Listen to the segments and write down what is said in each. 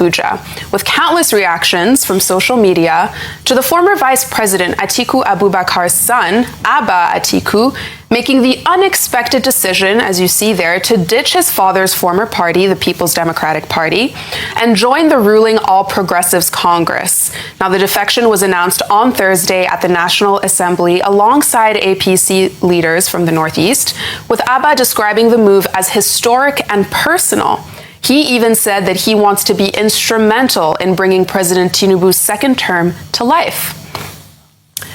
Abuja, with countless reactions from social media to the former Vice President Atiku Abubakar's son, Abba Atiku, making the unexpected decision, as you see there, to ditch his father's former party, the People's Democratic Party, and join the ruling All Progressives Congress. Now, the defection was announced on Thursday at the National Assembly alongside APC leaders from the Northeast, with Abba describing the move as historic and personal. He even said that he wants to be instrumental in bringing President Tinubu's second term to life.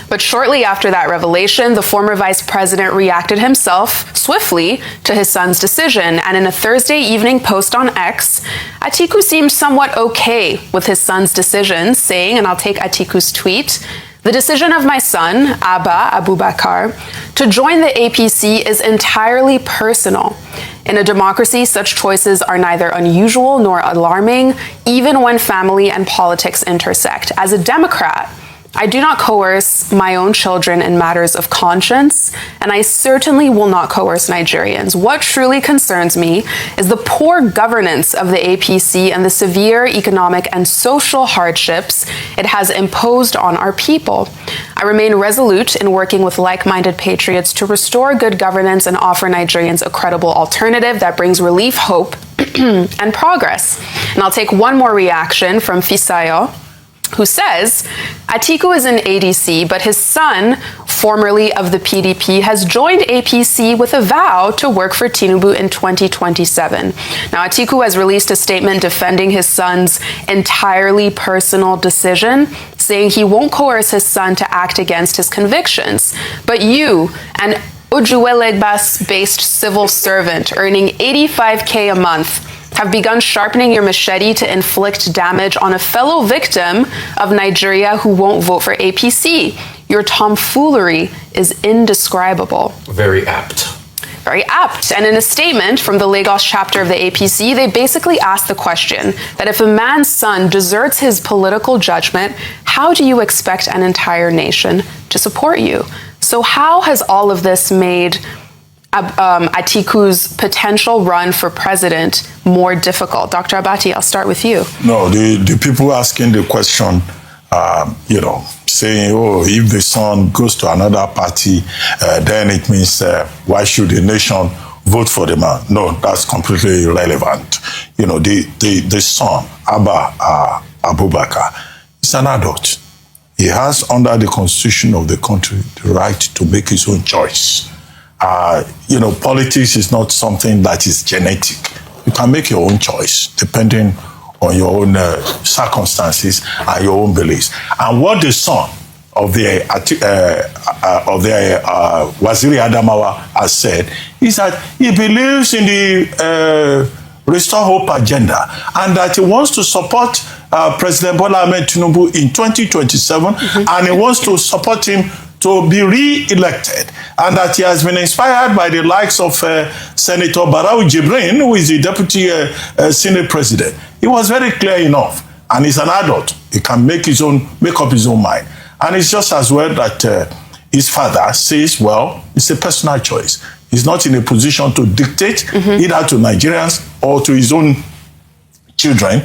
But shortly after that revelation, the former vice president reacted himself swiftly to his son's decision, and in a Thursday evening post on X, Atiku seemed somewhat okay with his son's decision, saying, and I'll take Atiku's tweet, "The decision of my son, Abba Abubakar, to join the APC is entirely personal. In a democracy, such choices are neither unusual nor alarming, even when family and politics intersect. As a Democrat, I do not coerce my own children in matters of conscience, and I certainly will not coerce Nigerians. What truly concerns me is the poor governance of the APC and the severe economic and social hardships it has imposed on our people. I remain resolute in working with like-minded patriots to restore good governance and offer Nigerians a credible alternative that brings relief, hope, and progress." And I'll take one more reaction from Fisayo, who says, Atiku is in ADC, but his son, formerly of the PDP, has joined APC with a vow to work for Tinubu in 2027. Now, Atiku has released a statement defending his son's entirely personal decision, saying he won't coerce his son to act against his convictions. But you, an Ojuelegba-based civil servant earning $85K a month, have begun sharpening your machete to inflict damage on a fellow victim of Nigeria who won't vote for APC. Your tomfoolery is indescribable. Very apt. Very apt. And in a statement from the Lagos chapter of the APC, they basically asked the question that if a man's son deserts his political judgment, how do you expect an entire nation to support you? So how has all of this made Atiku's potential run for president more difficult? Dr. Abati, I'll start with you. No, the people asking the question, saying, oh, if the son goes to another party, then it means why should the nation vote for the man? No, that's completely irrelevant. The son, Abba Abubakar, is an adult. He has, under the constitution of the country, the right to make his own choice. Politics is not something that is genetic. You can make your own choice depending on your own circumstances and your own beliefs. And what the son of the Waziri Adamawa has said is that he believes in the Restore Hope agenda and that he wants to support President Bola Ahmed Tinubu in 2027, and he wants to support him to be re-elected, and that he has been inspired by the likes of Senator Barau Jibrin, who is the Deputy Senate President. He was very clear enough, and he's an adult. He can make up his own mind. And it's just as well that his father says, well, it's a personal choice. He's not in a position to dictate either to Nigerians or to his own children,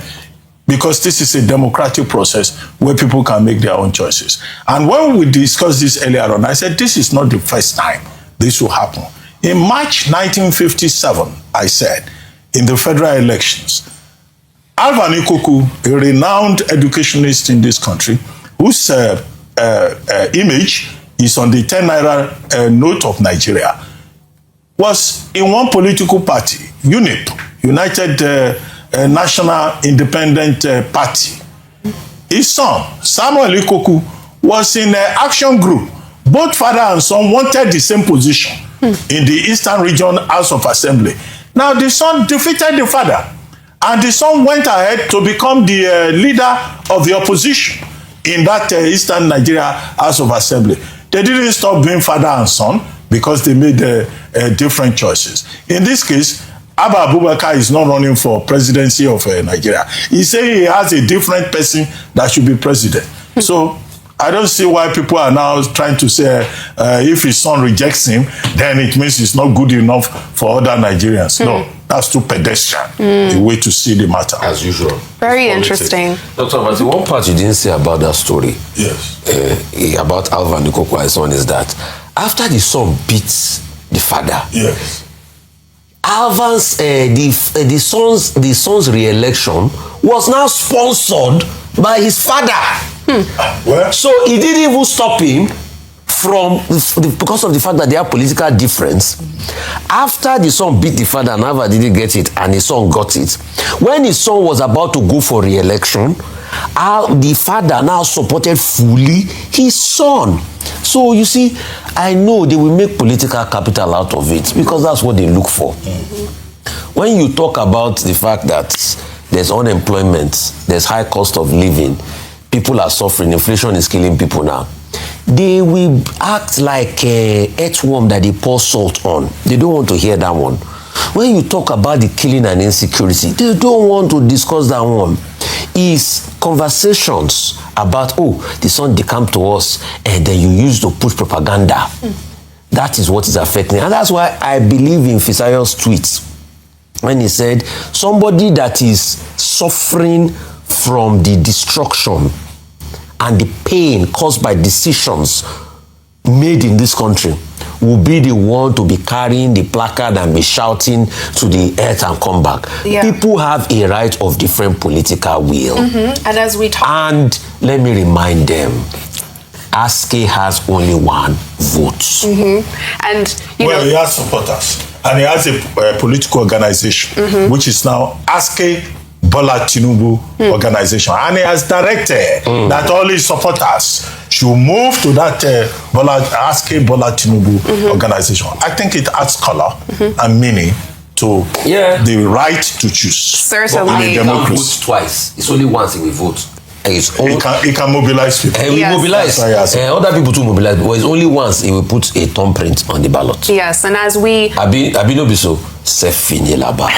because this is a democratic process where people can make their own choices. And when we discussed this earlier on, I said this is not the first time this will happen. In March 1957, I said, in the federal elections, Alvan Ikoku, a renowned educationist in this country, whose image is on the 10 naira note of Nigeria, was in one political party, UNIP, United National Independent Party. His son, Samuel Ikoku, was in an action group. Both father and son wanted the same position in the Eastern Region House of Assembly. Now, the son defeated the father, and the son went ahead to become the leader of the opposition in that Eastern Nigeria House of Assembly. They didn't stop being father and son because they made different choices. In this case, Abba Abubakar is not running for presidency of Nigeria. He said he has a different person that should be president. So I don't see why people are now trying to say if his son rejects him, then it means he's not good enough for other Nigerians. No, that's too pedestrian, the way to see the matter. As usual. Very interesting. Dr. Abati, one part you didn't say about that story, Yes, about Alvan Ikokwa's son, is that after the son beats the father, yes, Alvan's the son's re-election was now sponsored by his father. Well, So he didn't even stop him from because of the fact that they have political difference. After the son beat the father and Alva didn't get it and his son got it, when his son was about to go for re-election, the father now supported fully his son. So you see, I know they will make political capital out of it because that's what they look for. When you talk about the fact that there's unemployment, there's high cost of living, people are suffering, inflation is killing people now, they will act like a earthworm that they pour salt on. They don't want to hear that one. When you talk about the killing and insecurity, they don't want to discuss that one. It's conversations about, the son decamped to us and then you used to push propaganda. That is what is affecting. And that's why I believe in Fisayo's tweets when he said, somebody that is suffering from the destruction and the pain caused by decisions made in this country will be the one to be carrying the placard and be shouting to the earth and come back. Yeah. People have a right of different political will. And as we talk, And let me remind them, ASCE has only one vote. and you well, know, he has supporters, and he has a political organization, which is now ASCE Bola Tinubu organization, and he has directed that all his supporters should move to that ASCE Bola Tinubu organization. I think it adds color and meaning to the right to choose. Certainly. In a He can't democracy. vote twice. It's only once he will vote. And it's He can mobilize people. And we Yes. mobilize. That's why he has it. Other people too mobilize, but it's only once he will put a thumbprint on the ballot. yes, and as we Abi no be so. C'est fini là-bas.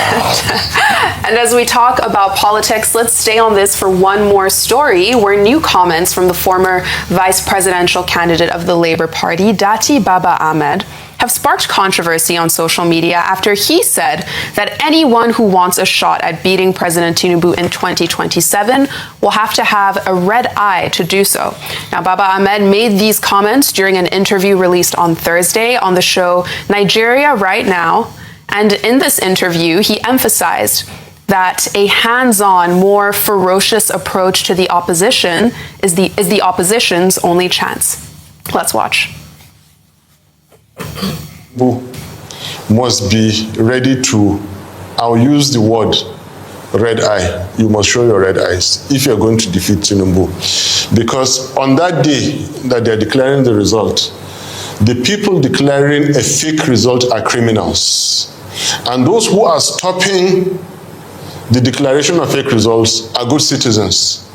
And as we talk about politics, let's stay on this for one more story where new comments from the former vice presidential candidate of the Labour Party, Dati Baba Ahmed, have sparked controversy on social media after he said that anyone who wants a shot at beating President Tinubu in 2027 will have to have a red eye to do so. Now, Baba Ahmed made these comments during an interview released on Thursday on the show Nigeria Right Now. And in this interview, he emphasized that a hands-on, more ferocious approach to the opposition is the opposition's only chance. Let's watch. Who must be ready to, I'll use the word red eye. You must show your red eyes if you're going to defeat Tinubu. Because on that day that they're declaring the result, the people declaring a fake result are criminals. And those who are stopping the declaration of fake results are good citizens.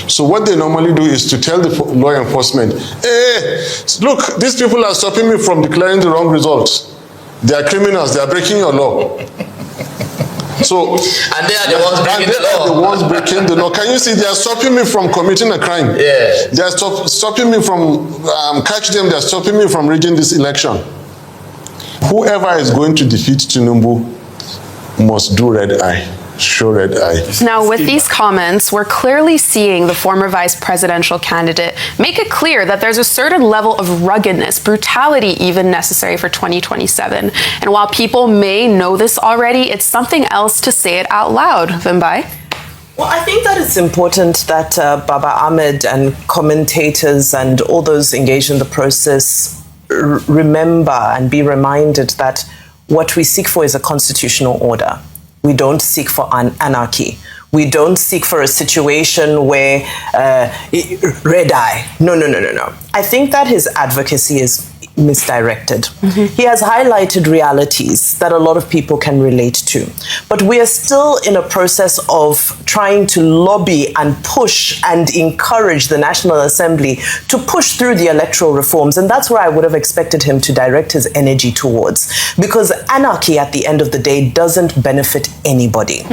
So what they normally do is to tell the law enforcement, hey, look, these people are stopping me from declaring the wrong results. They are criminals, they are breaking your law. So, And they are the ones breaking the law. the ones breaking the law. Can you see, they are stopping me from committing a crime. Yeah. They are stopping me from, catch them, they are stopping me from rigging this election. Whoever is going to defeat Tinubu must do red eye, show red eye. Now, with these comments, we're clearly seeing the former vice presidential candidate make it clear that there's a certain level of ruggedness, brutality even necessary for 2027. And while people may know this already, it's something else to say it out loud. Vimbai? Well, I think that it's important that Baba Ahmed and commentators and all those engaged in the process remember and be reminded that what we seek for is a constitutional order. We don't seek for anarchy. We don't seek for a situation where red eye. No. I think that his advocacy is misdirected. He has highlighted realities that a lot of people can relate to. But we are still in a process of trying to lobby and push and encourage the National Assembly to push through the electoral reforms. And that's where I would have expected him to direct his energy towards. Because anarchy at the end of the day doesn't benefit anybody.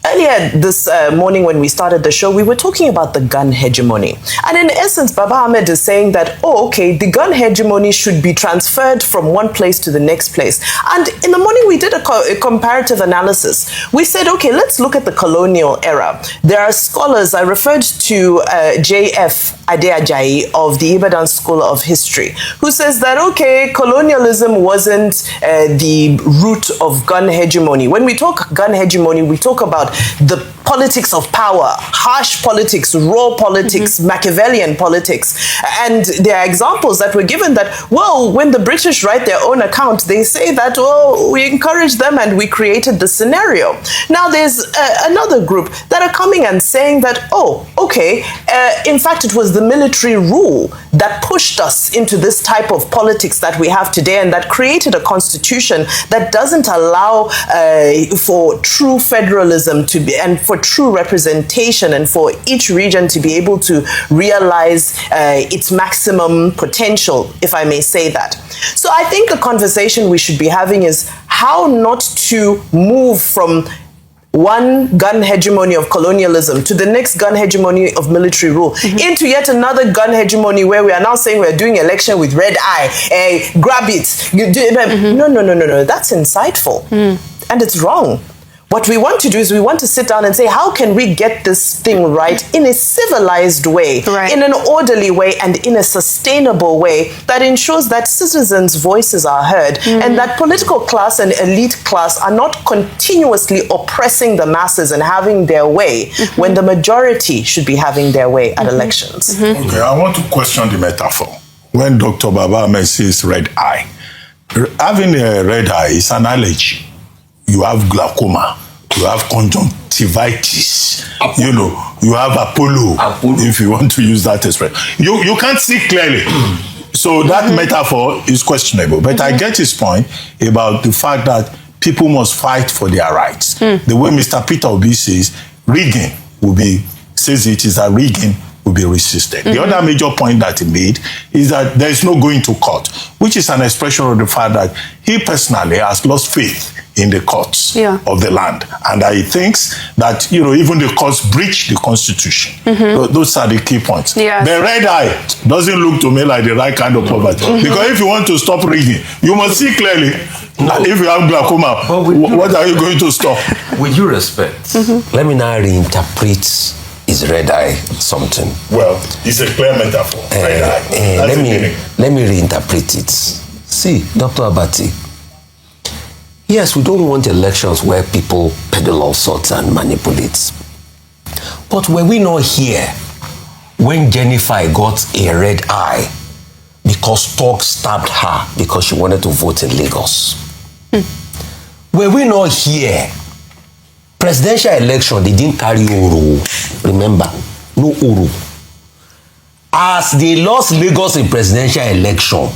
Earlier this morning when we started the show, we were talking about the gun hegemony. And in essence, Baba Ahmed is saying that, oh, okay, the gun hegemony should be transferred from one place to the next place. And in the morning, we did a comparative analysis. We said, okay, let's look at the colonial era. There are scholars, I referred to J.F. Adeajayi of the Ibadan School of History, who says that, okay, colonialism wasn't the root of gun hegemony. When we talk gun hegemony, we talk about the politics of power, harsh politics, raw politics, Machiavellian politics. And there are examples that were given that, well, when the British write their own account, they say that, oh, we encouraged them and we created the scenario. Now there's another group that are coming and saying that, oh, okay, in fact, it was the military rule that pushed us into this type of politics that we have today and that created a constitution that doesn't allow for true federalism to be, and for true representation, and for each region to be able to realize its maximum potential, if I may say that. So I think the conversation we should be having is how not to move from one gun hegemony of colonialism to the next gun hegemony of military rule, into yet another gun hegemony where we are now saying we're doing election with red eye, grab it. No, that's insightful. And it's wrong. What we want to do is we want to sit down and say, how can we get this thing right in a civilized way, in an orderly way, and in a sustainable way that ensures that citizens' voices are heard and that political class and elite class are not continuously oppressing the masses and having their way when the majority should be having their way at elections. Okay, I want to question the metaphor. When Dr. Baba Ahmed says red eye, having a red eye is an allergy. You have glaucoma, you have conjunctivitis, you have Apollo, if you want to use that expression. You can't see clearly. So that metaphor is questionable. But I get his point about the fact that people must fight for their rights. The way Mr. Peter Obi says, rigging is that rigging will be resisted. The other major point that he made is that there is no going to court, which is an expression of the fact that he personally has lost faith in the courts of the land. And he thinks that, even the courts breach the Constitution. Those are the key points. The red eye doesn't look to me like the right kind of poverty. Because if you want to stop rigging, you must see clearly. And if you have glaucoma, what are you going to stop? With due respect, let me now reinterpret his red eye something. Well, it's a clear metaphor. Red eye. Let me reinterpret it. See, Dr. Abati, yes, we don't want elections where people peddle all sorts and manipulate. But were we not here when Jennifer got a red eye because Talk stabbed her because she wanted to vote in Lagos? Were we not here? Presidential election, they didn't carry Uru. Remember, no Uru. As they lost Lagos in presidential election,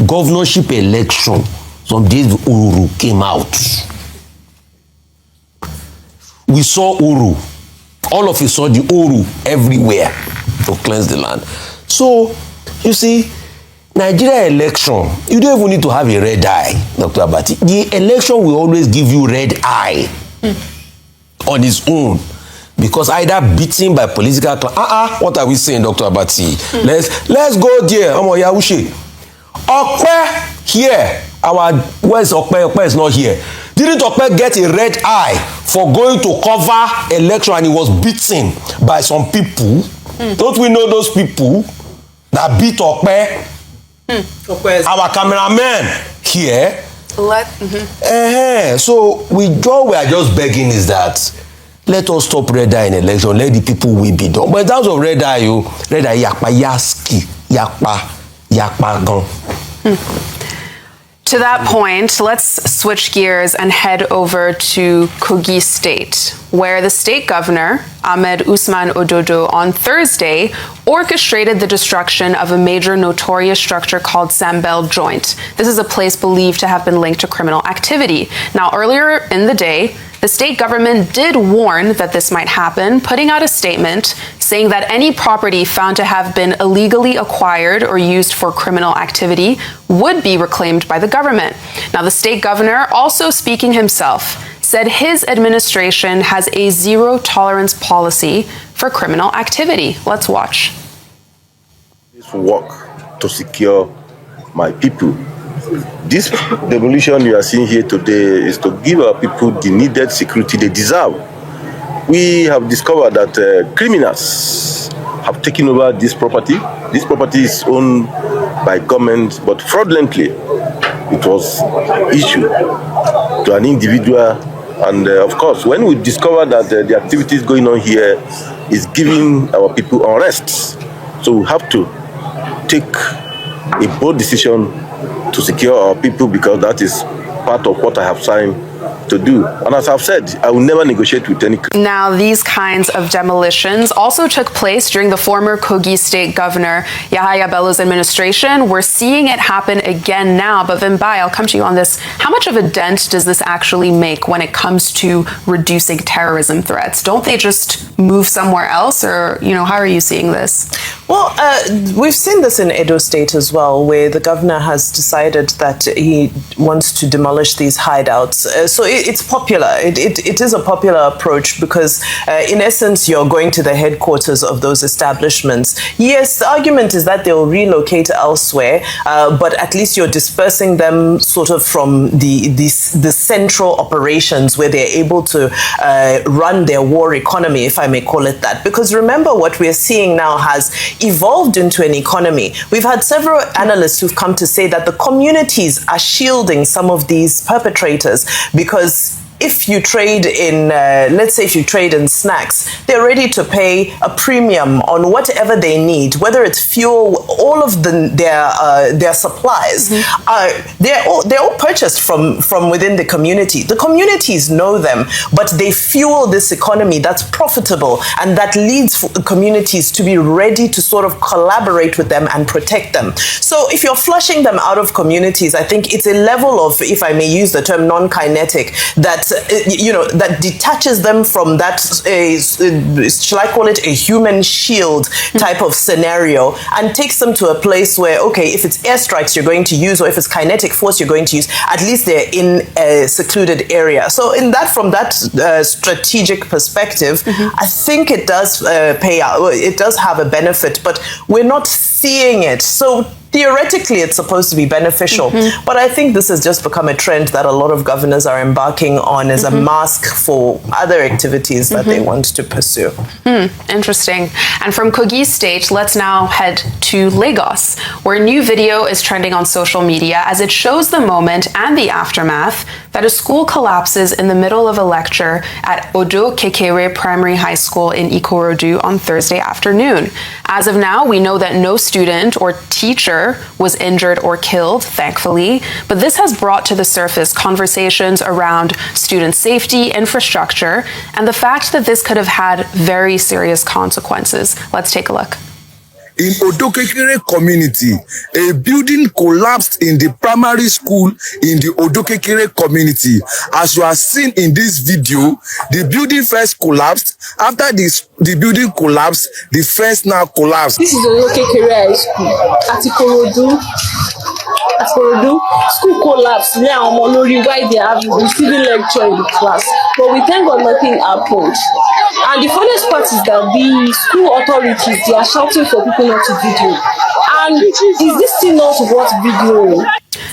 governorship election, some days the Uru came out. We saw Uru. All of you saw the Uru everywhere to cleanse the land. So, you see, Nigeria election, you don't even need to have a red eye, Dr. Abati. The election will always give you red eye on its own. Because either beaten by political class. What are we saying, Dr. Abati? Let's go there. Okpe here. Where's Okpe? Okpe is not here. Didn't Okpe get a red eye for going to cover election and he was beaten by some people? Don't we know those people that beat Okpe? Our cameraman here. So what we are just begging is that let us stop red eye in election. Let the people will be done. But in terms of red eye, yakpa yaski, yakpa gon. To that point, let's switch gears and head over to Kogi State, where the state governor, Ahmed Usman Ododo, on Thursday orchestrated the destruction of a major notorious structure called Sambel Joint. This is a place believed to have been linked to criminal activity. Now, earlier in the day, the state government did warn that this might happen, putting out a statement saying that any property found to have been illegally acquired or used for criminal activity would be reclaimed by the government. Now, the state governor, also speaking himself, said his administration has a zero-tolerance policy for criminal activity. Let's watch. This work to secure my people. This revolution you are seeing here today is to give our people the needed security they deserve. We have discovered that criminals have taken over this property. This property is owned by government, but fraudulently it was issued to an individual. And of course, when we discover that the activities going on here is giving our people unrest, so we have to take a bold decision to secure our people, because that is part of what I have signed to do. And as I've said, I will never negotiate with any. Now, these kinds of demolitions also took place during the former Kogi State Governor Yahaya Bello's administration. We're seeing it happen again now. But Vimbai, I'll come to you on this. How much of a dent does this actually make when it comes to reducing terrorism threats? Don't they just move somewhere else? Or, how are you seeing this? Well, we've seen this in Edo State as well, where the governor has decided that he wants to demolish these hideouts. So it's popular. It is a popular approach because, in essence, you're going to the headquarters of those establishments. Yes, the argument is that they'll relocate elsewhere, but at least you're dispersing them sort of from the central operations where they're able to run their war economy, if I may call it that. Because remember, what we're seeing now has evolved into an economy. We've had several analysts who've come to say that the communities are shielding some of these perpetrators, because if you trade in, let's say if you trade in snacks, they're ready to pay a premium on whatever they need, whether it's fuel, all of their supplies. They're all purchased from within the community. The communities know them, but they fuel this economy that's profitable, and that leads communities to be ready to sort of collaborate with them and protect them. So if you're flushing them out of communities, I think it's a level of, if I may use the term, non-kinetic, that detaches them from that, shall I call it a human shield type of scenario, and takes them to a place where, okay, if it's airstrikes you're going to use, or if it's kinetic force you're going to use, at least they're in a secluded area. So from that strategic perspective, I think it does pay out. It does have a benefit, but we're not seeing it. So theoretically, it's supposed to be beneficial, but I think this has just become a trend that a lot of governors are embarking on as a mask for other activities that they want to pursue. Interesting. And from Kogi State, let's now head to Lagos, where a new video is trending on social media as it shows the moment and the aftermath that a school collapses in the middle of a lecture at Odo Kekere Primary High School in Ikorodu on Thursday afternoon. As of now, we know that no student or teacher was injured or killed, thankfully, but this has brought to the surface conversations around student safety, infrastructure, and the fact that this could have had very serious consequences. Let's take a look. In Odokekere community, a building collapsed in the primary school in the Odokekere community. As you are seeing in this video, the building first collapsed. After the building collapsed, the fence now collapsed. This is Odokekere High School at Ikorodu. School collapsed now why they have receiving lecture in the class. But we thank God nothing happened. And the funniest part is that the school authorities, they are shouting for people not to video. And is this still not worth videoing?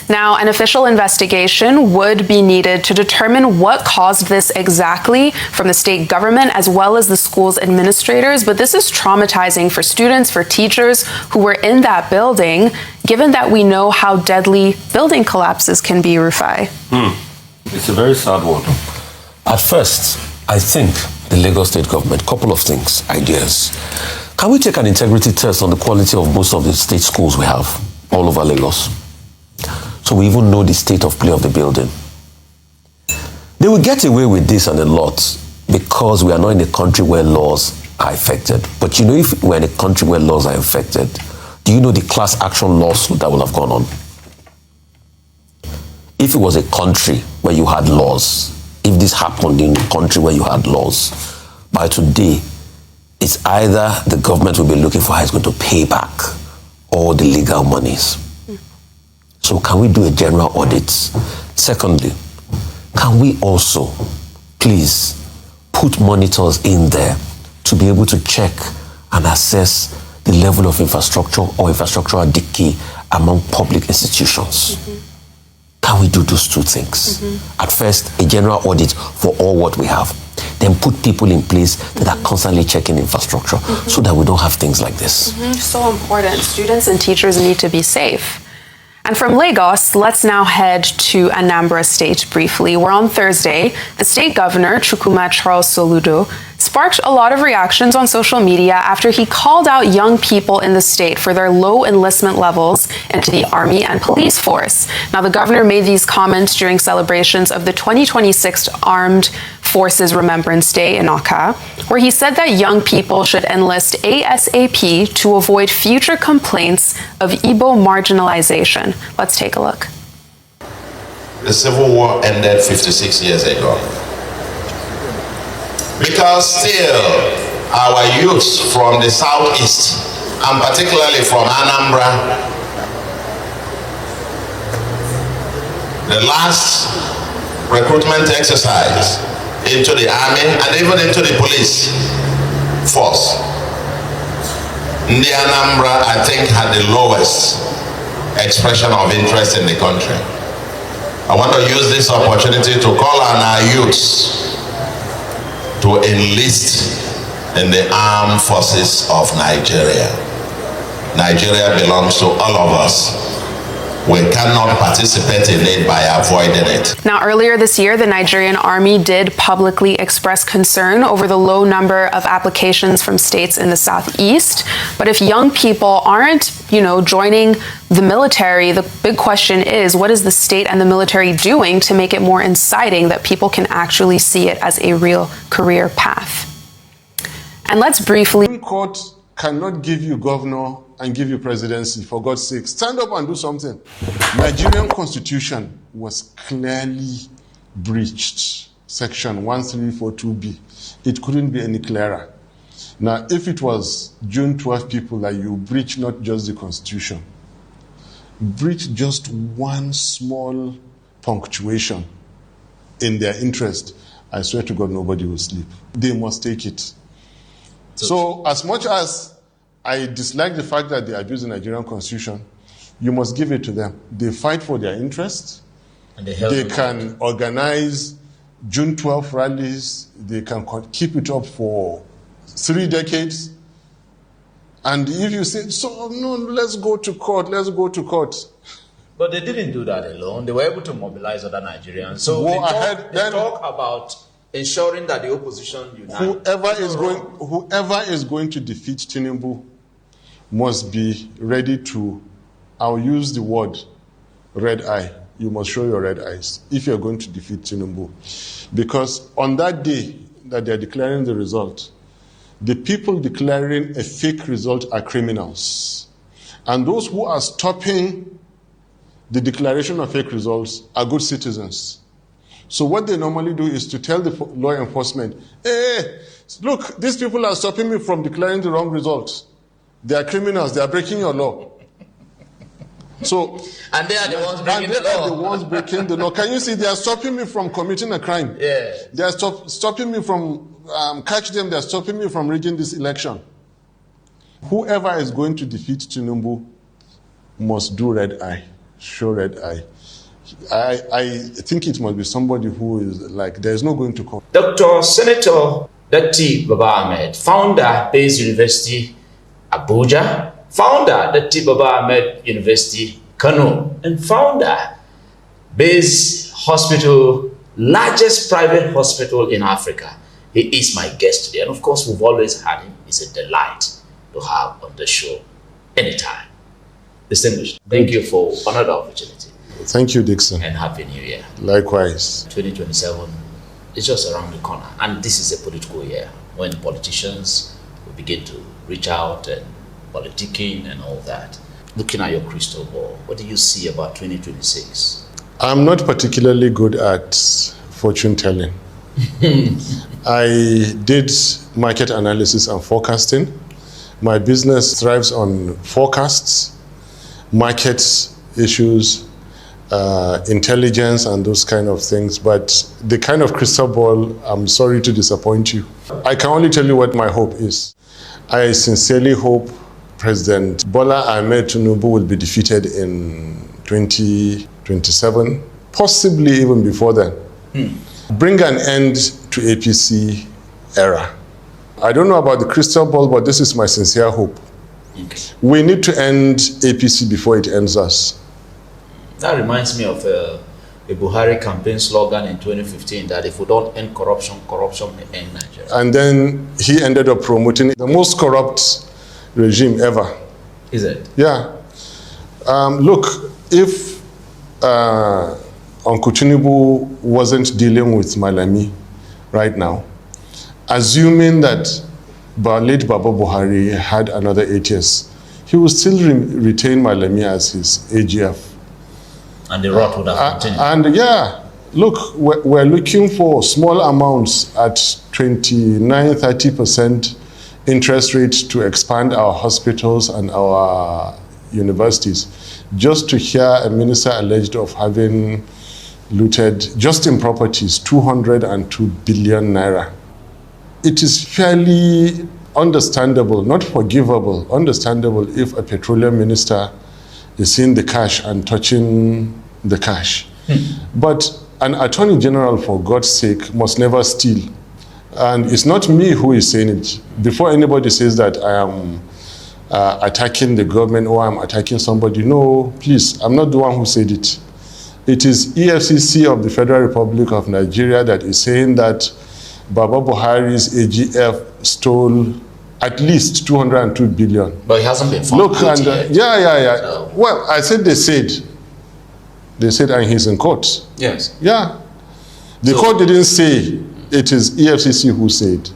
Now, an official investigation would be needed to determine what caused this exactly from the state government as well as the school's administrators. But this is traumatizing for students, for teachers who were in that building, given that we know how deadly building collapses can be, Rufai. It's a very sad one. At first, I think the Lagos state government, couple of things, ideas. Can we take an integrity test on the quality of most of the state schools we have all over Lagos? So we even know the state of play of the building. They will get away with this and a lot because we are not in a country where laws are affected. But if we're in a country where laws are affected, do you know the class action lawsuit that will have gone on? If it was a country where you had laws, if this happened in a country where you had laws, by today, it's either the government will be looking for how it's going to pay back all the legal monies. So can we do a general audit? Secondly, can we also please put monitors in there to be able to check and assess the level of infrastructure or infrastructural decay among public institutions. Can we do those two things? At first, a general audit for all what we have. Then put people in place that are constantly checking infrastructure so that we don't have things like this. So important. Students and teachers need to be safe. And from Lagos, let's now head to Anambra State briefly, where on Thursday, the state governor, Chukwuma Charles Soludo, sparked a lot of reactions on social media after he called out young people in the state for their low enlistment levels into the army and police force. Now, the governor made these comments during celebrations of the 2026 Armed Forces Remembrance Day in Awka, where he said that young people should enlist ASAP to avoid future complaints of Igbo marginalization. Let's take a look. The Civil War ended 56 years ago. Because still, our youths from the southeast, and particularly from Anambra, the last recruitment exercise into the army and even into the police force, the Anambra, I think, had the lowest expression of interest in the country. I want to use this opportunity to call on our youths to enlist in the armed forces of Nigeria. Nigeria belongs to all of us. We cannot participate in it by avoiding it. Now, earlier this year, the Nigerian army did publicly express concern over the low number of applications from states in the southeast. But if young people aren't, joining the military, the big question is, what is the state and the military doing to make it more inciting that people can actually see it as a real career path? And let's briefly... The court cannot give you governor and give you presidency, for God's sake. Stand up and do something. Nigerian constitution was clearly breached. Section 1342B. It couldn't be any clearer. Now, if it was June 12 people that you breach not just the constitution, breach just one small punctuation in their interest, I swear to God, nobody will sleep. They must take it. So as much as I dislike the fact that they abuse the Nigerian constitution, you must give it to them. They fight for their interests. And they can organize June 12 rallies. They can keep it up for 3 decades. And if you say, no, let's go to court. But they didn't do that alone. They were able to mobilize other Nigerians. So they talk about ensuring that the opposition unites. Whoever is going to defeat Tinubu must be ready to, I'll use the word red eye. You must show your red eyes if you're going to defeat Tinubu. Because on that day that they're declaring the result, the people declaring a fake result are criminals. And those who are stopping the declaration of fake results are good citizens. So what they normally do is to tell the law enforcement, hey, look, these people are stopping me from declaring the wrong results. They are criminals. They are breaking your law. And they are the ones breaking the law. They are the ones breaking the law. Can you see? They are stopping me from committing a crime. Yeah. They are stopping me from catch them. They are stopping me from rigging this election. Whoever is going to defeat Tinubu must do red eye, show red eye. I think it must be somebody who is like, there is no going to come. Dr. Senator Datti Baba Ahmed, founder, Bayes University, Abuja, founder, Datti Baba Ahmed University, Kanu, and founder, Bayes Hospital, largest private hospital in Africa. He is my guest today, and of course, we've always had him. It's a delight to have on the show anytime. Distinguished, thank you for another opportunity. Thank you, Dixon. And Happy New Year. Likewise. 2027 is just around the corner. And this is a political year when politicians will begin to reach out and politicking and all that. Looking at your crystal ball, what do you see about 2026? I'm not particularly good at fortune telling. I did market analysis and forecasting. My business thrives on forecasts, market issues, intelligence and those kind of things, but the kind of crystal ball, I'm sorry to disappoint you. I can only tell you what my hope is. I sincerely hope President Bola Ahmed Tinubu will be defeated in 2027, possibly even before then. Bring an end to APC era. I don't know about the crystal ball, but this is my sincere hope. We need to end APC before it ends us. That reminds me of a Buhari campaign slogan in 2015 that if we don't end corruption, corruption may end Nigeria. And then he ended up promoting the most corrupt regime ever. Is it? Yeah. Look, if Uncle Tinubu wasn't dealing with Malami right now, assuming that late Baba Buhari had another 8 years, he would still retain Malami as his AGF. And the rot would have continued. And yeah, look, we're looking for small amounts at 29–30% interest rate to expand our hospitals and our universities, just to hear a minister alleged of having looted, just in properties, 202 billion naira. It is fairly understandable, not forgivable, understandable if a petroleum minister is seeing the cash and touching the cash. But an attorney general, for God's sake, must never steal. And it's not me who is saying it. Before anybody says that I am attacking the government or I'm attacking somebody, no, please, I'm not the one who said it. It is EFCC of the Federal Republic of Nigeria that is saying that Baba Buhari's AGF stole at least 202 billion. But he hasn't been found. Look, and yeah. So. Well, I said they said, and he's in court. Yes. Yeah. The court didn't say, it is EFCC who said.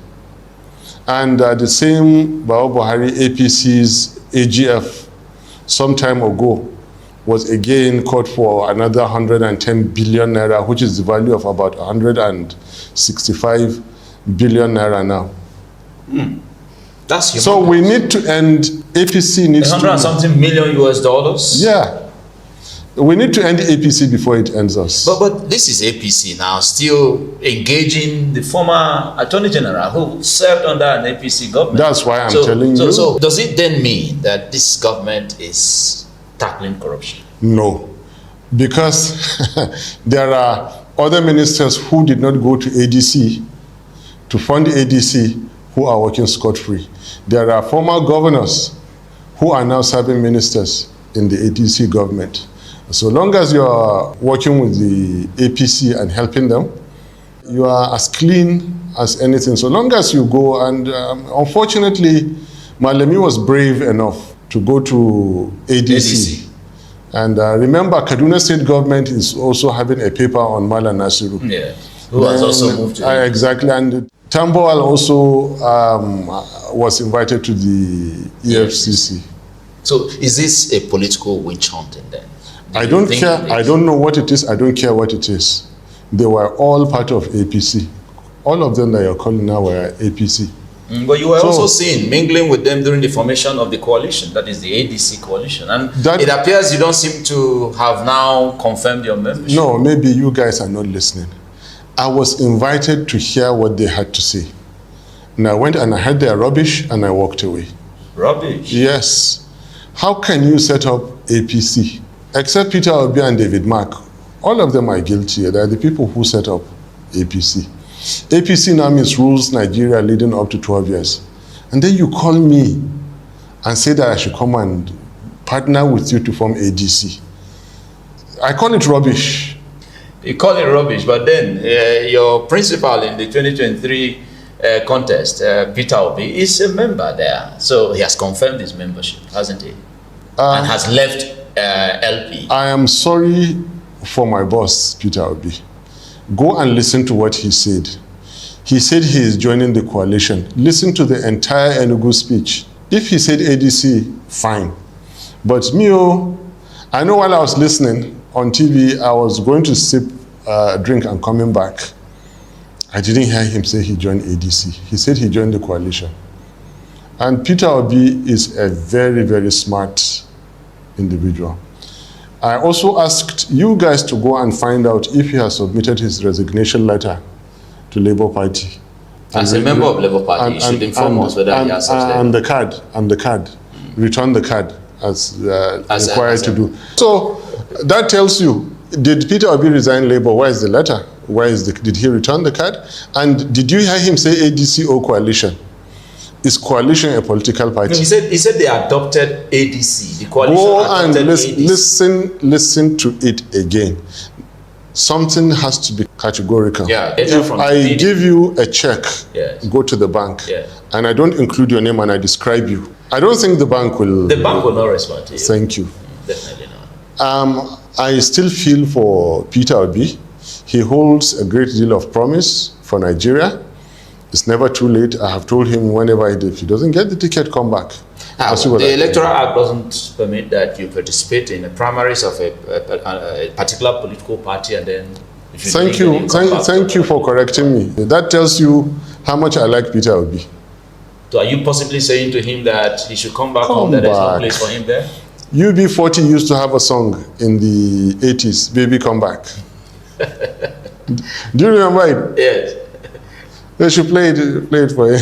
And the same Baba Buhari APC's AGF some time ago was again caught for another 110 billion naira, which is the value of about 165 billion naira now. That's humongous. So we need to end, APC needs 100 and something million US dollars? Yeah. We need to end APC before it ends us. But this is APC now, still engaging the former Attorney General who served under an APC government. That's why I'm telling you. So does it then mean that this government is tackling corruption? No. Because there are other ministers who did not go to ADC to fund ADC who are working scot-free. There are former governors who are now serving ministers in the ADC government. So long as you are working with the APC and helping them, you are as clean as anything. So long as you go, and unfortunately, Malami was brave enough to go to ADC. And remember, Kaduna State government is also having a paper on Mala Nasiru. Yeah, who has also moved to ADC. Exactly, and Tambuwal also was invited to the EFCC. So is this a political witch hunting then? I don't care. I don't know what it is. I don't care what it is. They were all part of APC. All of them that you're calling now were APC. But you were also seen mingling with them during the formation of the coalition, that is the ADC coalition. And it appears you don't seem to have now confirmed your membership. No, maybe you guys are not listening. I was invited to hear what they had to say. And I went and I heard their rubbish and I walked away. Rubbish? Yes. How can you set up APC? Except Peter Obi and David Mark, all of them are guilty. They are the people who set up APC. APC now means rules Nigeria leading up to 12 years. And then you call me and say that I should come and partner with you to form ADC. I call it rubbish. You call it rubbish, but then your principal in the 2023 contest, Peter Obi, is a member there. So he has confirmed his membership, hasn't he? And has left LP. I am sorry for my boss, Peter Obi. Go and listen to what he said. He said he is joining the coalition. Listen to the entire Enugu speech. If he said ADC, fine. But me, I know while I was listening on TV, I was going to sip a drink and coming back. I didn't hear him say he joined ADC. He said he joined the coalition. And Peter Obi is a very, very smart individual. I also asked you guys to go and find out if he has submitted his resignation letter to Labour Party. As a member of Labour Party, you should inform us whether he has such letter. And the card, return the card as required to do. So that tells you, did Peter Obi resign Labour? Where is the letter? Did he return the card? And did you hear him say ADC or coalition? Is coalition a political party? No, he said they adopted ADC. The coalition Go adopted and ADC. listen to it again. Something has to be categorical. Yeah, if I give you a check, yes, go to the bank, yes, and I don't include your name and I describe you, I don't think the bank will... The bank will not respond to you. Thank you. Definitely not. I still feel for Peter Obi. He holds a great deal of promise for Nigeria. It's never too late. I have told him whenever if he doesn't get the ticket, come back. The Electoral Act doesn't permit that you participate in the primaries of a particular political party and then... Thank you for correcting me. That tells you how much I like Peter Obi. So are you possibly saying to him that he should come back home, that there's no place for him there? UB40 used to have a song in the 80s, Baby Come Back. Do you remember it? Yes. They should play it for him.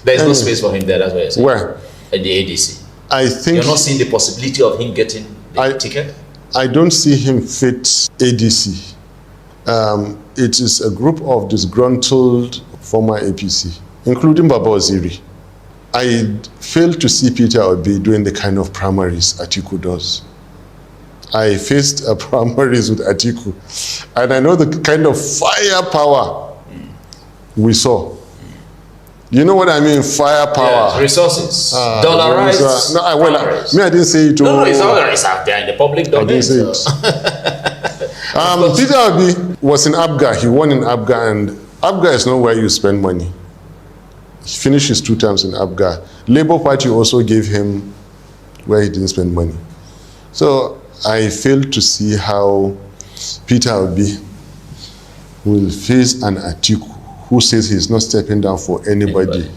There's no space for him there, that's what you're saying. Where? At the ADC. I think... You're not seeing the possibility of him getting the ticket? I don't see him fit ADC. It is a group of disgruntled former APC, including Baba Oziri. I fail to see Peter Obi doing the kind of primaries Atiku does. I faced a primaries with Atiku, and I know the kind of firepower we saw. You know what I mean? Firepower. Yes, resources. Dollarized. I didn't say it. No, it's out there in the public domain. I didn't say it. Peter Obi was in Abga. He won in Abga, and Abga is not where you spend money. He finished his 2 terms in Abga. Labour Party also gave him where he didn't spend money. So I fail to see how Peter Obi will face an Atiku who says he's not stepping down for anybody.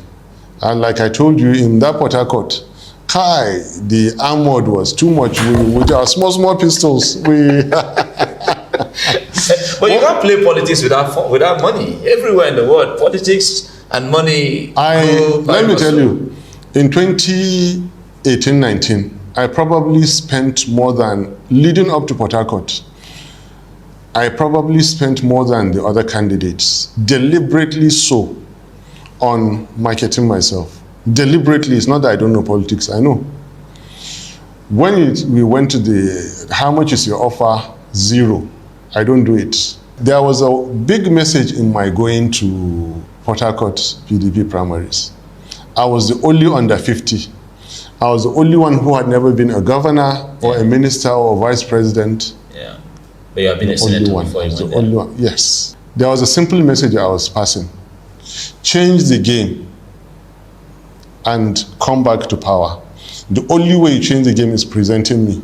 And like I told you, in that Port Harcourt, the armored was too much. With our small pistols, But you can't play politics without money. Everywhere in the world, politics and money. Let me tell you, in 2018-19, I probably spent more than, leading up to Port Harcourt, I probably spent more than the other candidates, deliberately so, on marketing myself. Deliberately, it's not that I don't know politics, I know. When we went to how much is your offer? 0. I don't do it. There was a big message in my going to Port Harcourt PDP primaries. I was the only under 50. I was the only one who had never been a governor or a minister or vice president. Yeah. But you have been a senator before you went there. Only one. Yes. There was a simple message I was passing. Change the game and come back to power. The only way you change the game is presenting me.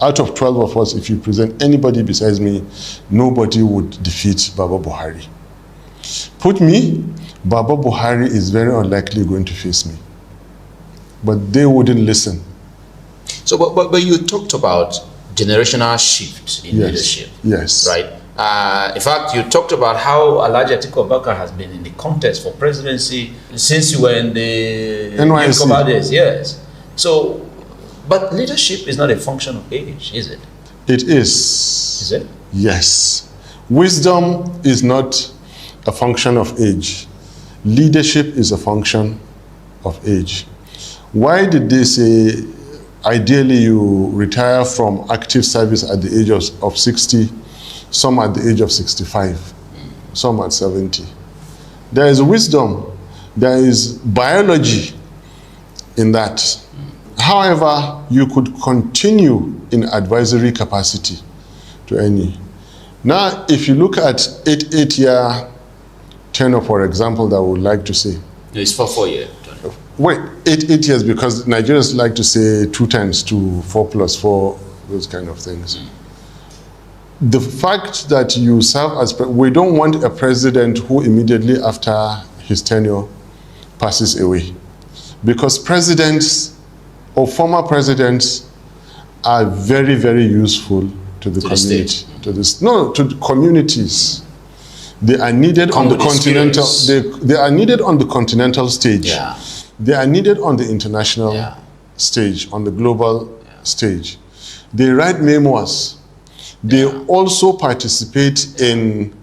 Out of 12 of us, if you present anybody besides me, nobody would defeat Baba Buhari. Put me, Baba Buhari is very unlikely going to face me. But they wouldn't listen. So, but you talked about generational shift in leadership. Yes. Right? In fact, you talked about how Alhaji Atiku Abubakar has been in the contest for presidency since you were in the NYSC days. Yes. So, but leadership is not a function of age, is it? It is. Is it? Yes. Wisdom is not a function of age. Leadership is a function of age. Why did they say ideally you retire from active service at the age of 60, some at the age of 65, some at 70? There is wisdom, there is biology in that. However, you could continue in advisory capacity to any. Now, if you look at 8-year tenure, for example, that I would like to say. It's for 4 years. Wait, 8 years, because Nigerians like to say 2 times 2, 4 plus 4, those kind of things. The fact that you serve as, we don't want a president who immediately after his tenure passes away. Because presidents or former presidents are very, very useful to the community. To the communities. They are needed on the continental. They are needed on the continental stage. Yeah. They are needed on the international stage, on the global stage. They write memoirs. They also participate in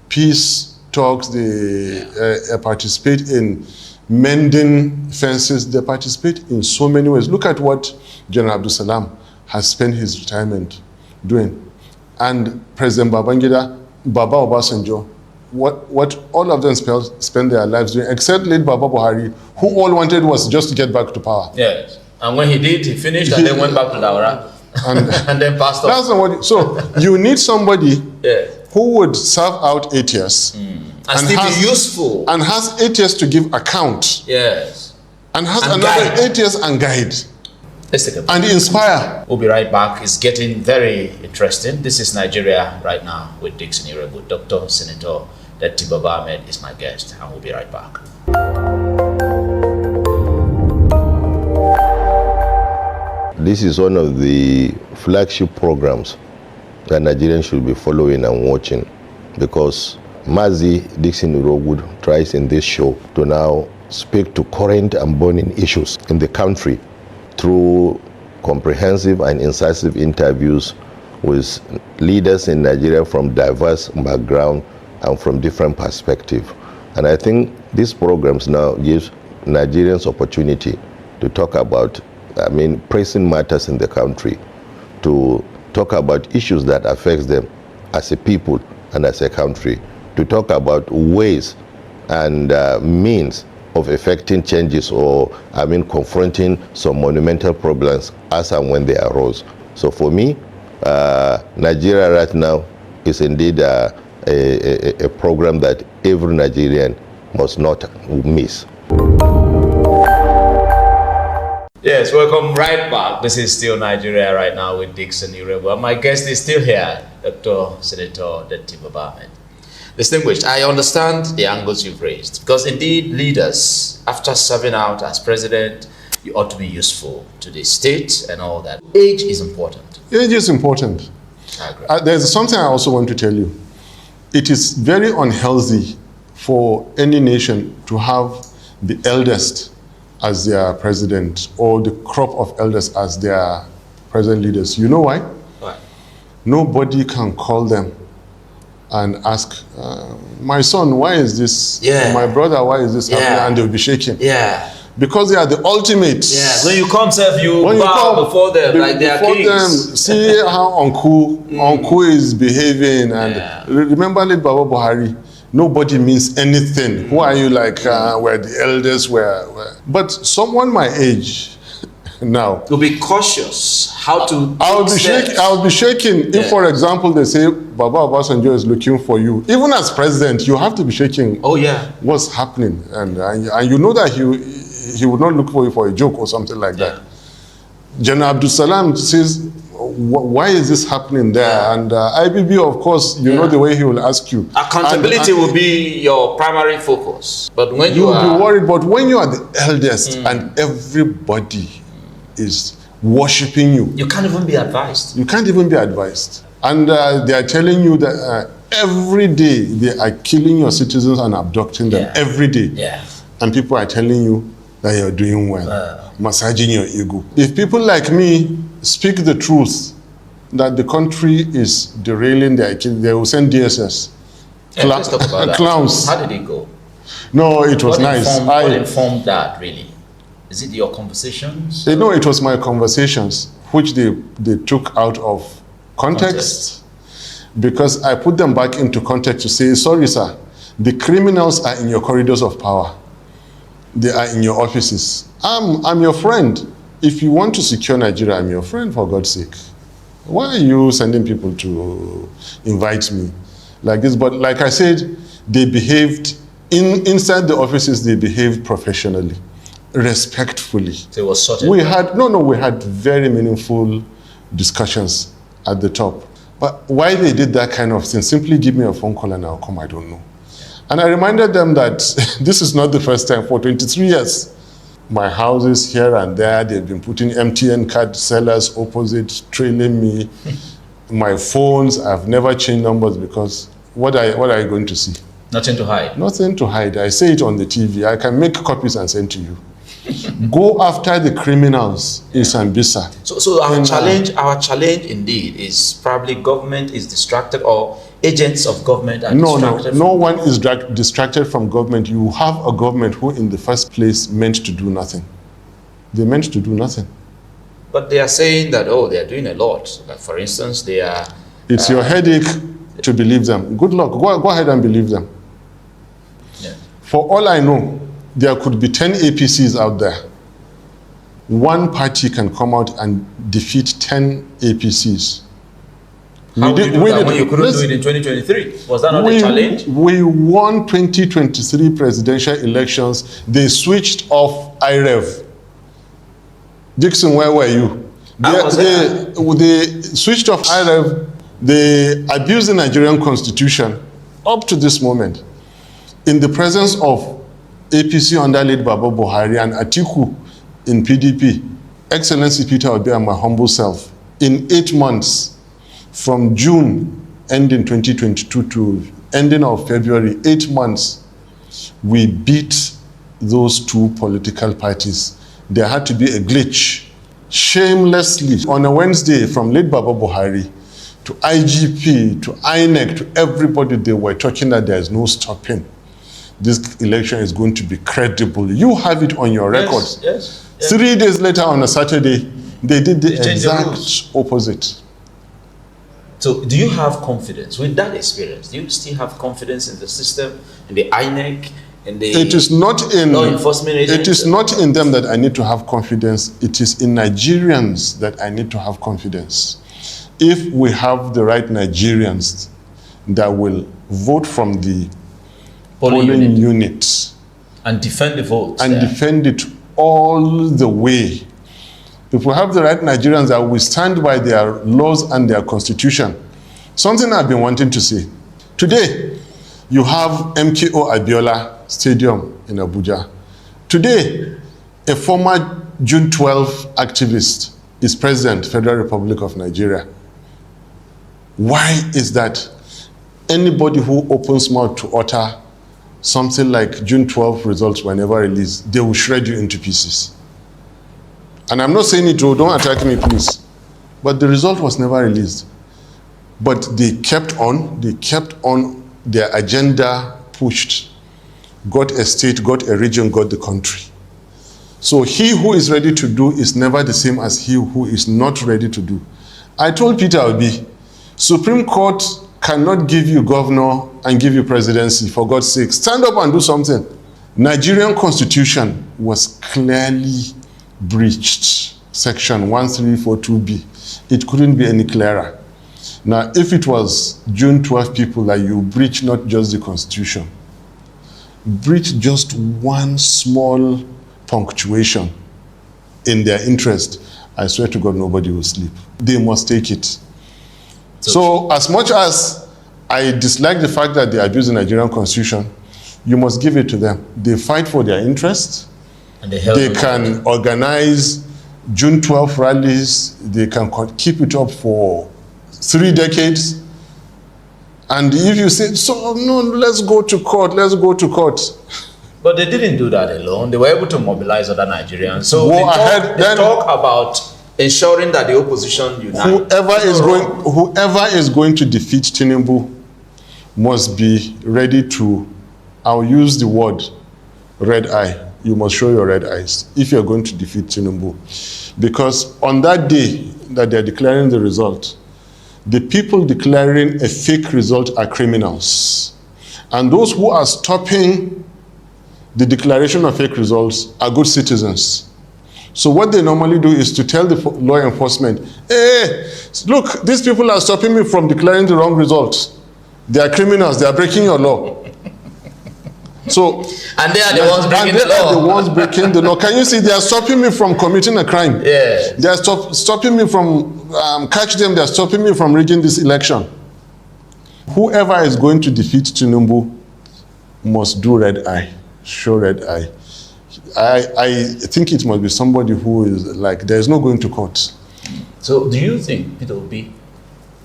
peace talks. They participate in mending fences. They participate in so many ways. Look at what General Abdul Salam has spent his retirement doing. And President Babangida, Baba Obasanjo, what all of them spend their lives doing, except late Baba Buhari, who all wanted was just to get back to power. Yes. And when he did, he finished and then went back to Daura and then passed That's on. not what, so you need somebody who would serve out 8 years. And still be useful. And has 8 years to give account. Yes. And has And another guide. 8 years and guide. Let's take a break. And inspire. We'll be right back. It's getting very interesting. This is Nigeria Right Now with Dixon Irebo. Dr. Senator Datti Baba Ahmed is my guest, and we'll be right back. This is one of the flagship programs that Nigerians should be following and watching, because Mazi Dixon Irebo tries in this show to now speak to current and burning issues in the country through comprehensive and incisive interviews with leaders in Nigeria from diverse backgrounds and from different perspectives. And I think these programs now give Nigerians opportunity to talk about, pressing matters in the country, to talk about issues that affect them as a people and as a country, to talk about ways and means of effecting changes or, confronting some monumental problems as and when they arose. So for me, Nigeria Right Now is indeed a program that every Nigerian must not miss. Yes, welcome right back. This is still Nigeria Right Now with Dixon Irebo. My guest is still here, Dr. Senator Datti Baba Ahmed. Distinguished, I understand the angles you've raised, because indeed leaders, after serving out as president, you ought to be useful to the state and all that. Age is important. Age is important. I agree. There's something I also want to tell you. It is very unhealthy for any nation to have the eldest as their president or the crop of elders as their present leaders. You know why? Why? Nobody can call them and ask, my son, why is this? Yeah. My brother, why is this happening? And they'll be shaking. Yeah. Because they are the ultimate. Yeah. When you come, self, you bow before them like they are kings. them, see how Uncle is behaving. And remember late Baba Buhari, nobody means anything. Who are you like, we're the elders, but someone my age now. To be cautious how to I'll be shaking if, for example, they say Baba Obasanjo is looking for you. Even as president, you have to be shaking. Oh yeah. What's happening? And you know that he would not look for you for a joke or something like that. General Abdul Salam says, why is this happening there? And IBB, of course, you know the way he will ask you. Accountability will be your primary focus. But when you'll be worried, but when you are the eldest and everybody is worshiping you. You can't even be advised. You can't even be advised. And they are telling you that every day they are killing your citizens and abducting them every day. Yeah. And people are telling you that you're doing well, massaging your ego. If people like me speak the truth, that the country is derailing their kids, they will send DSS. Let's talk about that. Clowns. How did it go? No, it was nice. What informed that, really? Is it your conversations? No, it was my conversations, which they took out of context, because I put them back into context to say, sorry, sir, the criminals are in your corridors of power. They are in your offices. I'm your friend. If you want to secure Nigeria, I'm your friend, for God's sake. Why are you sending people to invite me like this? But like I said, they behaved, inside the offices, they behaved professionally, respectfully. So it was sorted. We had very meaningful discussions at the top. But why they did that kind of thing, simply give me a phone call and I'll come, I don't know. And I reminded them that this is not the first time. For 23 years, my houses here and there. They've been putting MTN card sellers opposite, trailing me. My phones, I've never changed numbers because what are you going to see? Nothing to hide. Nothing to hide. I say it on the TV. I can make copies and send to you. Go after the criminals in Sambisa. So our challenge indeed is probably government is distracted or agents of government are distracted. No one is distracted from government. You have a government who in the first place meant to do nothing. They meant to do nothing. But they are saying that, oh, they are doing a lot. Like for instance, they are... It's your headache to believe them. Good luck. Go ahead and believe them. Yeah. For all I know, there could be 10 APCs out there. One party can come out and defeat 10 APCs. How did you do that when you couldn't do it in 2023? Was that not a challenge? We won 2023 presidential elections. They switched off IREV. Dixon, where were you? They switched off IREV. They abused the Nigerian constitution up to this moment. In the presence of APC under lead Baba Buhari and Atiku in PDP, Excellency Peter Obi and my humble self, in 8 months, from June ending 2022 to ending of February, 8 months, we beat those two political parties. There had to be a glitch. Shamelessly, on a Wednesday, from late Baba Buhari to IGP, to INEC, to everybody, they were talking that there is no stopping. This election is going to be credible. You have it on your records. Yes. 3 days later on a Saturday, they did the exact opposite. So do you have confidence with that experience? Do you still have confidence in the system, in the INEC, in the law enforcement agents? It is not in them that I need to have confidence. It is in Nigerians that I need to have confidence. If we have the right Nigerians that will vote from the polling unit and defend the vote and defend it all the way. If we have the right Nigerians that will stand by their laws and their constitution, something I've been wanting to say. Today, you have MKO Abiola Stadium in Abuja. Today, a former June 12 activist is President, Federal Republic of Nigeria. Why is that? Anybody who opens mouth to utter something like June 12 results were never released, they will shred you into pieces. And I'm not saying it, Joe, don't attack me, please. But the result was never released. But they kept on their agenda pushed. Got a state, got a region, got the country. So he who is ready to do is never the same as he who is not ready to do. I told Peter Obi, Supreme Court cannot give you governor and give you presidency, for God's sake. Stand up and do something. Nigerian constitution was clearly breached. Section 1342B. It couldn't be any clearer. Now, if it was June 12 people that you breach not just the constitution, breach just one small punctuation in their interest, I swear to God, nobody will sleep. They must take it. So as much as I dislike the fact that they abuse the Nigerian constitution, you must give it to them. They fight for their interests. And they can organize June 12 rallies. They can keep it up for 3 decades. And if you say, so no, let's go to court, let's go to court. But they didn't do that alone. They were able to mobilize other Nigerians. So they talk about ensuring that the opposition unites. Whoever is going to defeat Tinubu must be ready to, I'll use the word red eye. You must show your red eyes if you're going to defeat Tinubu. Because on that day that they're declaring the result, the people declaring a fake result are criminals. And those who are stopping the declaration of fake results are good citizens. So what they normally do is to tell the law enforcement, hey, look, these people are stopping me from declaring the wrong results. They are criminals, they are breaking your law. So, and they are the ones breaking the law. They are the ones breaking the law. Can you see, they are stopping me from committing a crime. Yeah. They are stopping me from, catch them, they are stopping me from rigging this election. Whoever is going to defeat Tinubu must do red eye, show red eye. I think it must be somebody who is like, there is no going to court. So do you think Peter Obi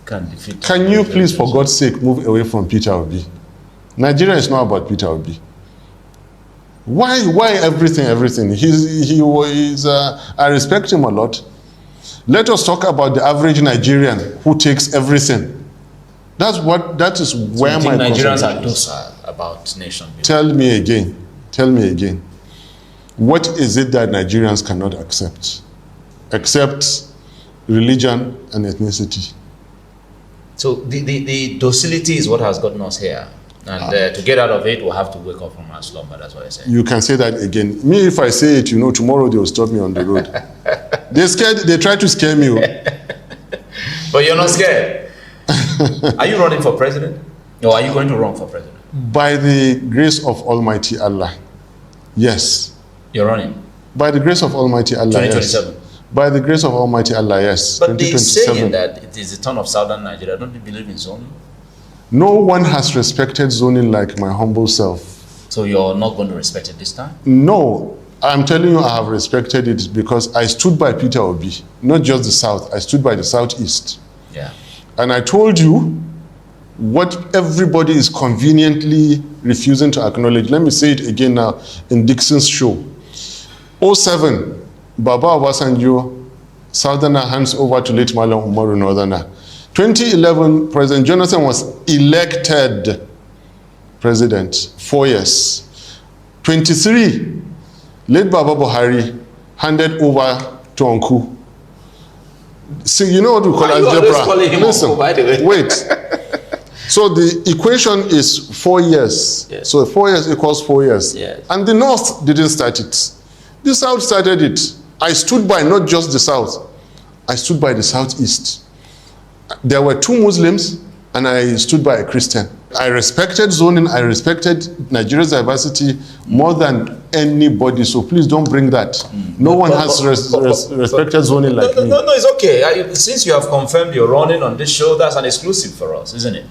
can defeat? Can you please, for God's sake, move away from Peter Obi? Nigeria is not about Peter Obi. Why everything? I respect him a lot. Let us talk about the average Nigerian who takes everything. That is where my Nigerians are docile about nation building. Tell me again. What is it that Nigerians cannot accept? Except religion and ethnicity. So the docility is what has gotten us here. And to get out of it, we'll have to wake up from our slumber. That's what I say. You can say that again. Me, if I say it, tomorrow they will stop me on the road. They try to scare me. But you're not scared. Are you running for president? Or are you going to run for president? By the grace of Almighty Allah, yes. You're running? By the grace of Almighty Allah, 2027? Yes. By the grace of Almighty Allah, yes. But they're saying that it is the turn of Southern Nigeria. Don't you believe in zoning? No one has respected zoning like my humble self. So you're not going to respect it this time? No. I'm telling you, I have respected it because I stood by Peter Obi. Not just the South. I stood by the Southeast. Yeah. And I told you what everybody is conveniently refusing to acknowledge. Let me say it again now in Dixon's show. 07, Baba Obasanjo, Southerner hands over to late Malam Umaru Northerner. 2011, President Jonathan was elected president, 4 years. 23, late Baba Buhari handed over to Uncle. See, you know what we call algebra? Listen, wait. So the equation is 4 years. Yes. So 4 years equals 4 years. Yes. And the North didn't start it. The South started it. I stood by not just the South. I stood by the Southeast. There were 2 Muslims and I stood by a Christian. I respected zoning. I respected Nigeria's diversity more than anybody. So please don't bring that. No one has respected zoning like me. No, it's okay. Since you have confirmed you're running on this show, that's an exclusive for us, isn't it?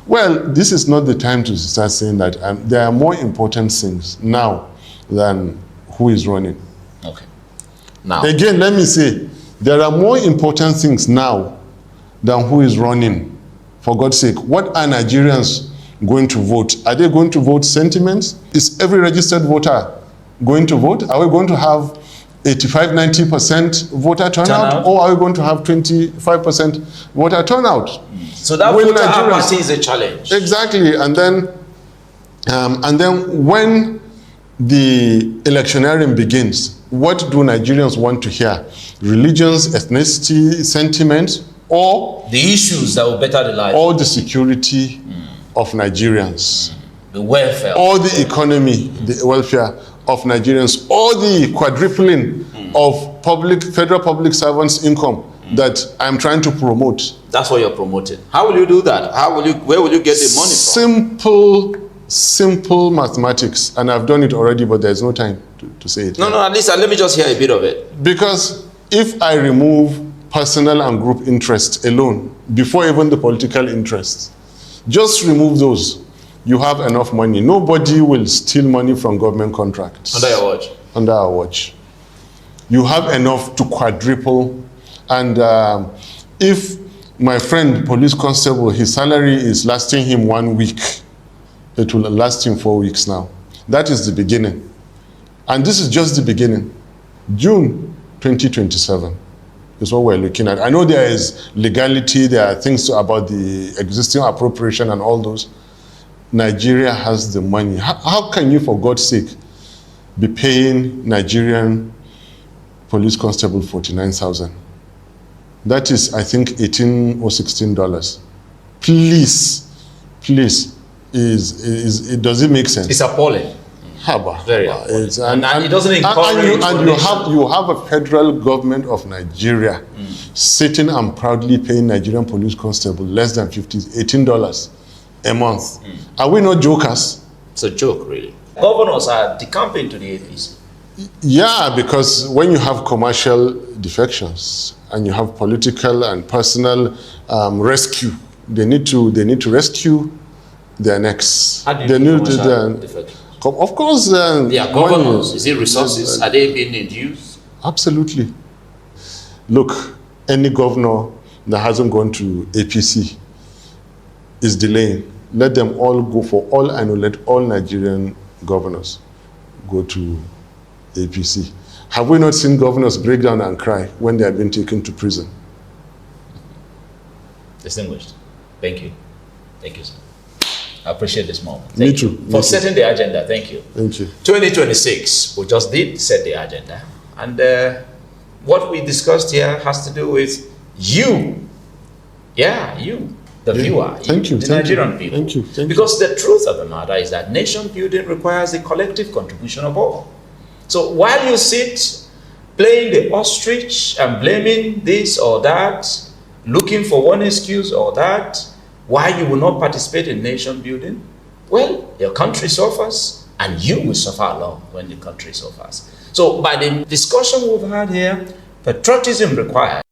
Well, this is not the time to start saying that. There are more important things now than who is running. Okay. Now. Again, let me say, there are more important things now than who is running. For God's sake, what are Nigerians going to vote? Are they going to vote sentiments? Is every registered voter going to vote? Are we going to have 85-90% voter turnout? Or are we going to have 25% voter turnout? So that voter apathy is a challenge. Exactly. And then when the electioneering begins, what do Nigerians want to hear? Religions, ethnicity, sentiment, or the issues that will better the life, or the security of Nigerians, the welfare, or the economy, the welfare of Nigerians, or the quadrupling of federal public servants' income that I'm trying to promote. That's what you're promoting. How will you do that? Where will you get the money from? Simple mathematics, and I've done it already, but there's no time to say it. No, at least let me just hear a bit of it. Because if I remove personal and group interests alone, before even the political interests, just remove those, you have enough money. Nobody will steal money from government contracts. Under your watch? Under our watch. You have enough to quadruple. And if my friend, police constable, his salary is lasting him 1 week, it will last him 4 weeks now. That is the beginning. And this is just the beginning. June 2027 is what we're looking at. I know there is legality, there are things about the existing appropriation and all those. Nigeria has the money. How can you, for God's sake, be paying Nigerian police constable $49,000? That is, I think, $18 or $16. Please, does it make sense? It's appalling. Very appalling. And it doesn't encourage. And you have a federal government of Nigeria sitting and proudly paying Nigerian police constable less than $18 a month. Are we not jokers? It's a joke, really. Governors are decamping to the atheist. Yeah, because when you have commercial defections and you have political and personal rescue, they need to rescue their necks. How do you Of course. Yeah, governors, is it resources? Are they being induced? Absolutely. Look, any governor that hasn't gone to APC is delaying. Let them all go. For all I know, let all Nigerian governors go to APC. Have we not seen governors break down and cry when they have been taken to prison? Distinguished. Thank you. Thank you, sir. I appreciate this moment. Me too. For setting the agenda. Thank you. Thank you. 2026, we just did set the agenda. And what we discussed here has to do with you. Yeah, you, the viewer. Thank you. The Nigerian people. Thank you. Because the truth of the matter is that nation building requires the collective contribution of all. So while you sit playing the ostrich and blaming this or that, looking for one excuse or that, why you will not participate in nation building, well, your country suffers and you will suffer along when the country suffers. So by the discussion we've had here, patriotism requires